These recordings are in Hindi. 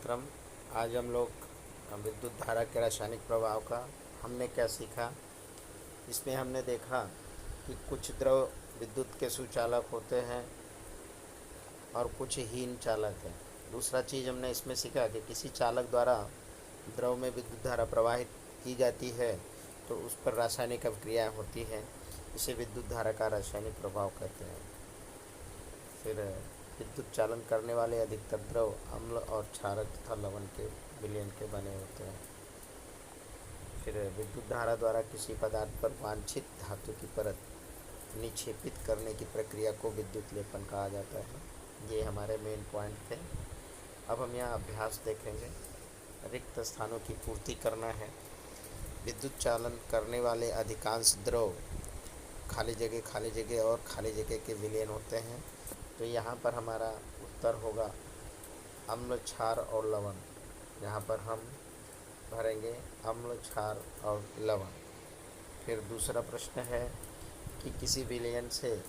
मातरम। आज हम लोग विद्युत धारा के रासायनिक प्रभाव का हमने क्या सीखा। इसमें हमने देखा कि कुछ द्रव विद्युत के सुचालक होते हैं और कुछ हीन चालक हैं। दूसरा चीज़ हमने इसमें सीखा कि किसी चालक द्वारा द्रव में विद्युत धारा प्रवाहित की जाती है तो उस पर रासायनिक अभिक्रियाएँ होती हैं, इसे विद्युत धारा का रासायनिक प्रभाव कहते हैं। फिर विद्युत चालन करने वाले अधिकतर द्रव अम्ल और क्षारक तथा लवण के विलयन के बने होते हैं। फिर विद्युत धारा द्वारा किसी पदार्थ पर वांछित धातु की परत निक्षेपित करने की प्रक्रिया को विद्युत लेपन कहा जाता है। ये हमारे मेन पॉइंट थे। अब हम यहाँ अभ्यास देखेंगे। रिक्त स्थानों की पूर्ति करना है। विद्युत चालन करने वाले अधिकांश द्रव खाली जगह और खाली जगह के विलयन होते हैं। तो यहाँ पर हमारा उत्तर होगा अम्ल, क्षार और लवण। यहाँ पर हम भरेंगे अम्ल, क्षार और लवण। फिर दूसरा प्रश्न है कि किसी विलयन से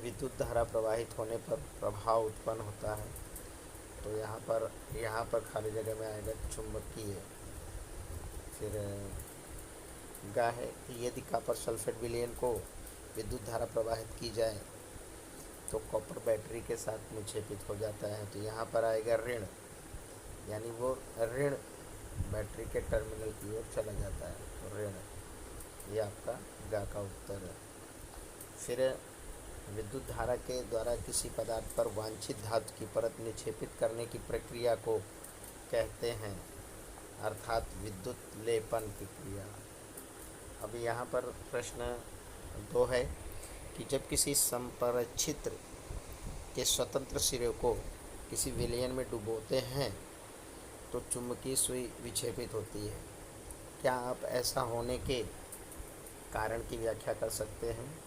विद्युत धारा प्रवाहित होने पर प्रभाव उत्पन्न होता है। तो यहाँ पर खाली जगह में आएगा चुंबकीय। फिर गा है कि यदि कॉपर सल्फेट विलयन को विद्युत धारा प्रवाहित की जाए तो कॉपर बैटरी के साथ निक्षेपित हो जाता है। तो यहाँ पर आएगा ऋण, यानी वो ऋण बैटरी के टर्मिनल की ओर चला जाता है। तो ऋण, ये आपका गा का उत्तर है। फिर विद्युत धारा के द्वारा किसी पदार्थ पर वांछित धातु की परत निक्षेपित करने की प्रक्रिया को कहते हैं, अर्थात विद्युत लेपन की क्रिया। अब यहाँ पर प्रश्न 2 है कि जब किसी संपरक्षित्र के स्वतंत्र सिरे को किसी विलयन में डुबोते हैं तो चुंबकीय सुई विक्षेपित होती है। क्या आप ऐसा होने के कारण की व्याख्या कर सकते हैं?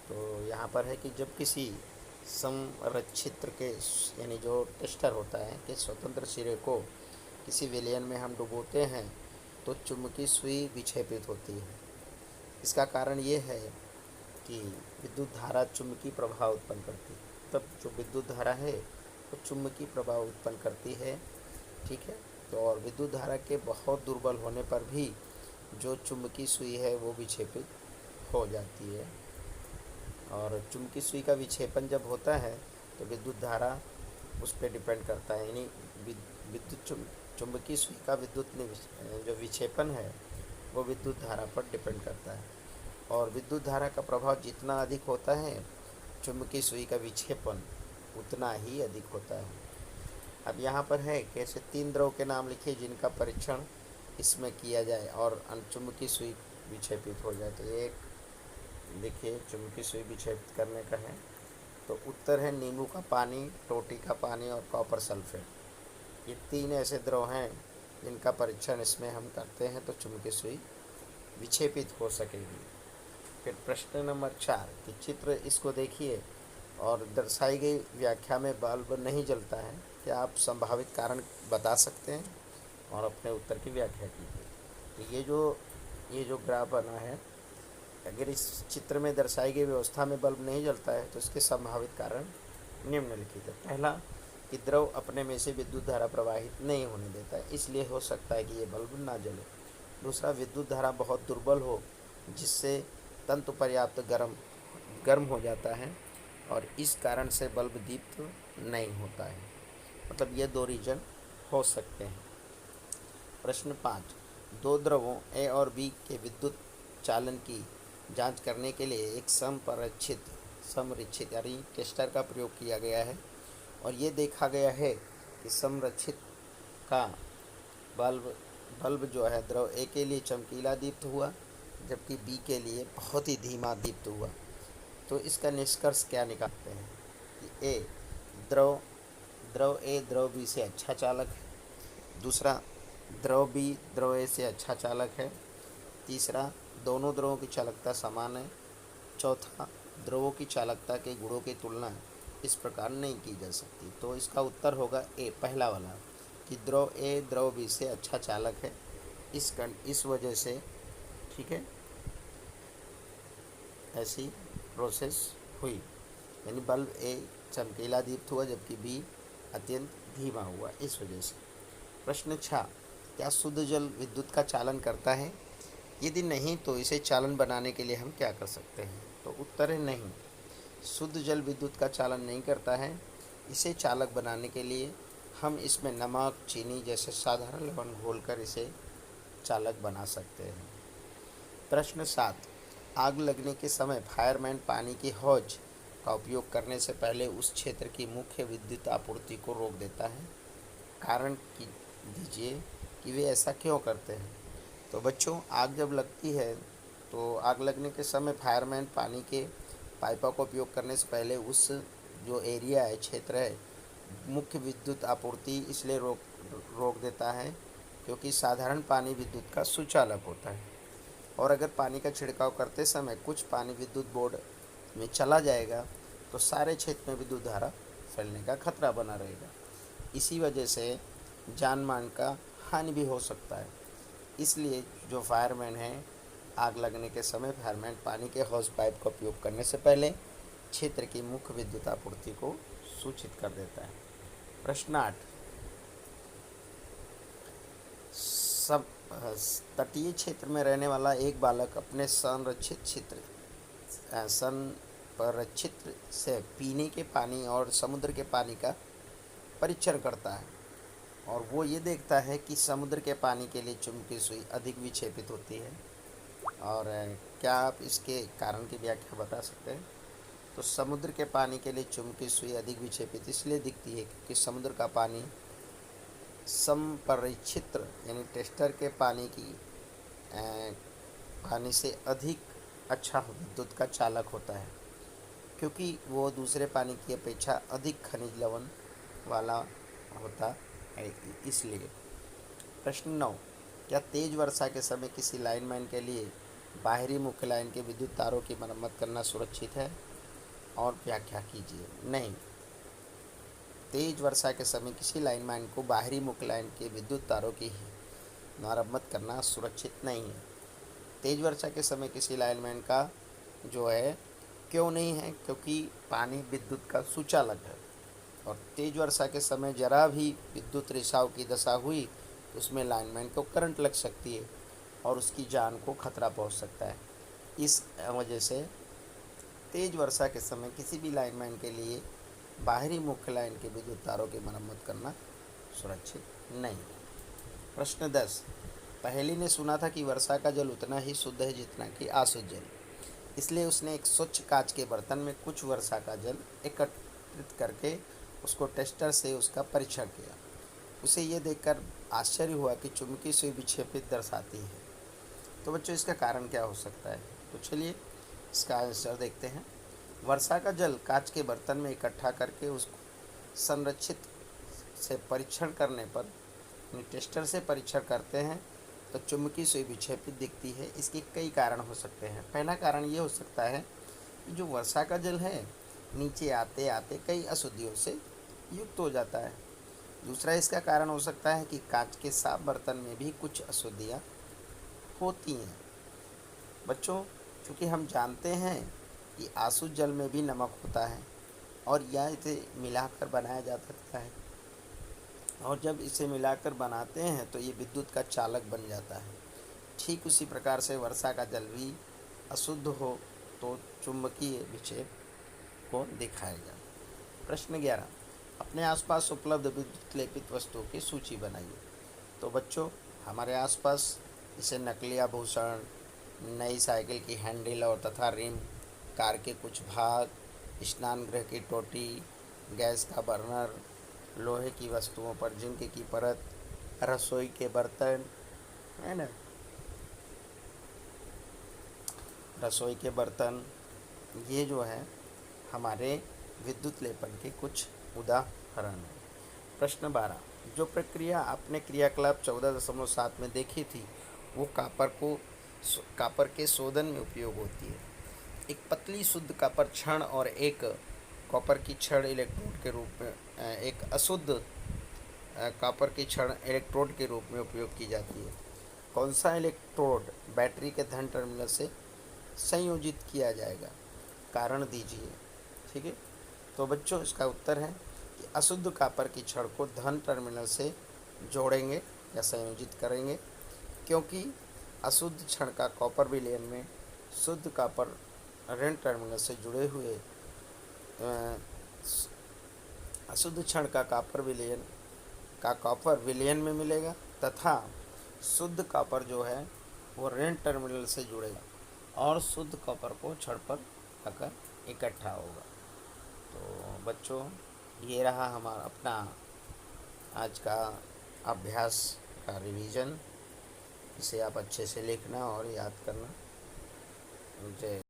तो यहाँ पर है कि जब किसी संरक्षित्र के, यानी जो टेस्टर होता है, के स्वतंत्र सिरे को किसी विलयन में हम डुबोते हैं तो चुंबकीय सुई विक्षेपित होती है। इसका कारण ये है कि विद्युत धारा चुंबकीय प्रभाव उत्पन्न करती है। तब जो विद्युत धारा है वो चुंबकीय प्रभाव उत्पन्न करती है, ठीक है। तो और विद्युत धारा के बहुत दुर्बल होने पर भी जो चुंबकीय सुई है वो विक्षेपित हो जाती है। और चुंबकीय सुई का विक्षेपन जब होता है तो विद्युत धारा उस पर डिपेंड करता है, यानी विद्युत चुंबकीय सुई का जो विक्षेपन है वो विद्युत धारा पर डिपेंड करता है। और विद्युत धारा का प्रभाव जितना अधिक होता है चुंबकीय सुई का विक्षेपन उतना ही अधिक होता है। अब यहाँ पर है कि ऐसे 3 द्रव के नाम लिखिए जिनका परीक्षण इसमें किया जाए और चुंबकीय सुई विक्षेपित हो जाए। तो एक देखिए चुंबकीय सुई विक्षेपित करने का है, तो उत्तर है नींबू का पानी, टोटी का पानी और कॉपर सल्फेट। ये 3 ऐसे द्रव हैं जिनका परीक्षण इसमें हम करते हैं तो चुंबकीय सुई विक्षेपित हो सकेगी। फिर प्रश्न नंबर 4 कि चित्र इसको देखिए और दर्शाई गई व्याख्या में बल्ब नहीं जलता है, क्या आप संभावित कारण बता सकते हैं और अपने उत्तर की व्याख्या कीजिए। तो ये जो ग्राफ बना है, अगर इस चित्र में दर्शाई गई व्यवस्था में बल्ब नहीं जलता है तो इसके संभावित कारण निम्नलिखित है। पहला कि द्रव अपने में से विद्युत धारा प्रवाहित नहीं होने देता है, इसलिए हो सकता है कि ये बल्ब ना जले। दूसरा, विद्युत धारा बहुत दुर्बल हो जिससे तंतु पर्याप्त गर्म हो जाता है और इस कारण से बल्ब दीप्त नहीं होता है। मतलब ये 2 रीजन हो सकते हैं। प्रश्न 5, 2 द्रवों ए और बी के विद्युत चालन की जांच करने के लिए एक समरक्षित यानी टेस्टर का प्रयोग किया गया है और ये देखा गया है कि समरक्षित का बल्ब जो है द्रव ए के लिए चमकीला दीप्त हुआ जबकि बी के लिए बहुत ही धीमा दीप्त हुआ। तो इसका निष्कर्ष क्या निकालते हैं कि द्रव ए द्रव बी से अच्छा चालक है। दूसरा, द्रव बी द्रव ए से अच्छा चालक है। तीसरा, दोनों द्रवों की चालकता समान है। चौथा, द्रवों की चालकता के गुणों की तुलना इस प्रकार नहीं की जा सकती। तो इसका उत्तर होगा ए, पहला वाला, कि द्रव ए द्रव बी से अच्छा चालक है। इस वजह से, ठीक है, ऐसी प्रोसेस हुई, यानी बल्ब ए चमकीला दीप्त हुआ जबकि बी अत्यंत धीमा हुआ इस वजह से। प्रश्न 6, क्या शुद्ध जल विद्युत का चालन करता है? यदि नहीं तो इसे चालन बनाने के लिए हम क्या कर सकते हैं? तो उत्तर है नहीं, शुद्ध जल विद्युत का चालन नहीं करता है। इसे चालक बनाने के लिए हम इसमें नमक, चीनी जैसे साधारण लवण घोलकर इसे चालक बना सकते हैं। प्रश्न 7, आग लगने के समय फायरमैन पानी की हौज का उपयोग करने से पहले उस क्षेत्र की मुख्य विद्युत आपूर्ति को रोक देता है। कारण दीजिए कि वे ऐसा क्यों करते हैं। तो बच्चों, आग जब लगती है तो आग लगने के समय फायरमैन पानी के पाइपों का उपयोग करने से पहले उस जो एरिया है, क्षेत्र है, मुख्य विद्युत आपूर्ति इसलिए रोक देता है क्योंकि साधारण पानी विद्युत का सुचालक होता है और अगर पानी का छिड़काव करते समय कुछ पानी विद्युत बोर्ड में चला जाएगा तो सारे क्षेत्र में विद्युत धारा फैलने का खतरा बना रहेगा। इसी वजह से जान मान का हानि भी हो सकता है। इसलिए जो फायरमैन है, आग लगने के समय फायरमैन पानी के हौज पाइप का उपयोग करने से पहले क्षेत्र की मुख्य विद्युत आपूर्ति को सूचित कर देता है। प्रश्न 8, सब तटीय क्षेत्र में रहने वाला एक बालक अपने संरक्षित से पीने के पानी और समुद्र के पानी का परीक्षण करता है और वो ये देखता है कि समुद्र के पानी के लिए चुंबकीय सुई अधिक विक्षेपित होती है। और क्या आप इसके कारण की व्याख्या बता सकते हैं? तो समुद्र के पानी के लिए चुंबकीय सुई अधिक विक्षेपित इसलिए दिखती है क्योंकि समुद्र का पानी संपरीक्षित यानी टेस्टर के पानी से अधिक अच्छा विद्युत का चालक होता है क्योंकि वो दूसरे पानी की अपेक्षा अधिक खनिज लवण वाला होता है, इसलिए। प्रश्न 9, क्या तेज वर्षा के समय किसी लाइनमैन के लिए बाहरी मुख्य लाइन के विद्युत तारों की मरम्मत करना सुरक्षित है? और व्याख्या कीजिए। नहीं, तेज वर्षा के समय किसी लाइनमैन को बाहरी मुख्य लाइन के विद्युत तारों की मरम्मत करना सुरक्षित नहीं है। तेज वर्षा के समय किसी लाइनमैन का जो है क्यों नहीं है? क्योंकि पानी विद्युत का सुचालक है और तेज वर्षा के समय जरा भी विद्युत रिसाव की दशा हुई तो उसमें लाइनमैन को करंट लग सकती है और उसकी जान को खतरा पहुंच सकता है। इस वजह से तेज वर्षा के समय किसी भी लाइनमैन के लिए बाहरी मुख्य लाइन के विद्युत तारों की मरम्मत करना सुरक्षित नहीं। प्रश्न 10, पहेली ने सुना था कि वर्षा का जल उतना ही शुद्ध है जितना कि अशुद्ध जल, इसलिए उसने एक स्वच्छ कांच के बर्तन में कुछ वर्षा का जल एकत्रित करके उसको टेस्टर से उसका परीक्षण किया। उसे ये देखकर आश्चर्य हुआ कि चुंबकीय सुई विक्षेपित दर्शाती है। तो बच्चों, इसका कारण क्या हो सकता है? तो चलिए इसका आंसर देखते हैं। वर्षा का जल कांच के बर्तन में इकट्ठा करके उसको संरक्षित से परीक्षण करने पर टेस्टर से परीक्षण करते हैं तो चुंबकीय सुई विक्षेपित दिखती है। इसके कई कारण हो सकते हैं। पहला कारण ये हो सकता है कि जो वर्षा का जल है नीचे आते आते कई अशुद्धियों से युक्त हो जाता है। दूसरा इसका कारण हो सकता है कि कांच के साफ बर्तन में भी कुछ अशुद्धियाँ होती हैं। बच्चों, चूँकि हम जानते हैं कि अशुद्ध जल में भी नमक होता है और यह इसे मिलाकर बनाया जा सकता है और जब इसे मिलाकर बनाते हैं तो ये विद्युत का चालक बन जाता है। ठीक उसी प्रकार से वर्षा का जल भी अशुद्ध हो तो चुंबकीय विक्षेप को दिखाएगा। प्रश्न 11, अपने आसपास उपलब्ध विद्युत लेपित वस्तुओं की सूची बनाइए। तो बच्चों, हमारे आसपास जैसे नकली आभूषण, नई साइकिल की हैंडल और तथा रिम, कार के कुछ भाग, स्नान गृह की टोटी, गैस का बर्नर, लोहे की वस्तुओं पर जिंक की परत, रसोई के बर्तन, है ना, रसोई के बर्तन, ये जो है हमारे विद्युत लेपन के कुछ उदाहरण हैं। प्रश्न 12, जो प्रक्रिया आपने क्रियाकलाप 14.7 में देखी थी वो कापर के शोधन में उपयोग होती है। एक पतली शुद्ध कापर छड़ और एक कॉपर की छड़ इलेक्ट्रोड के रूप में एक अशुद्ध कॉपर की छड़ इलेक्ट्रोड के रूप में उपयोग की जाती है। कौन सा इलेक्ट्रोड बैटरी के धन टर्मिनल से संयोजित किया जाएगा? कारण दीजिए। ठीक है, तो बच्चों, इसका उत्तर है कि अशुद्ध कॉपर की छड़ को धन टर्मिनल से जोड़ेंगे या संयोजित करेंगे, क्योंकि अशुद्ध क्षण का कॉपर विलयन में शुद्ध कॉपर ऋण टर्मिनल से जुड़े हुए अशुद्ध क्षण का कॉपर विलयन में मिलेगा तथा शुद्ध कॉपर जो है वो ऋण टर्मिनल से जुड़ेगा और शुद्ध कॉपर को छड़ पर आकर इकट्ठा होगा। तो बच्चों, ये रहा हमारा अपना आज का अभ्यास का रिवीजन। इसे आप अच्छे से लिखना और याद करना। जय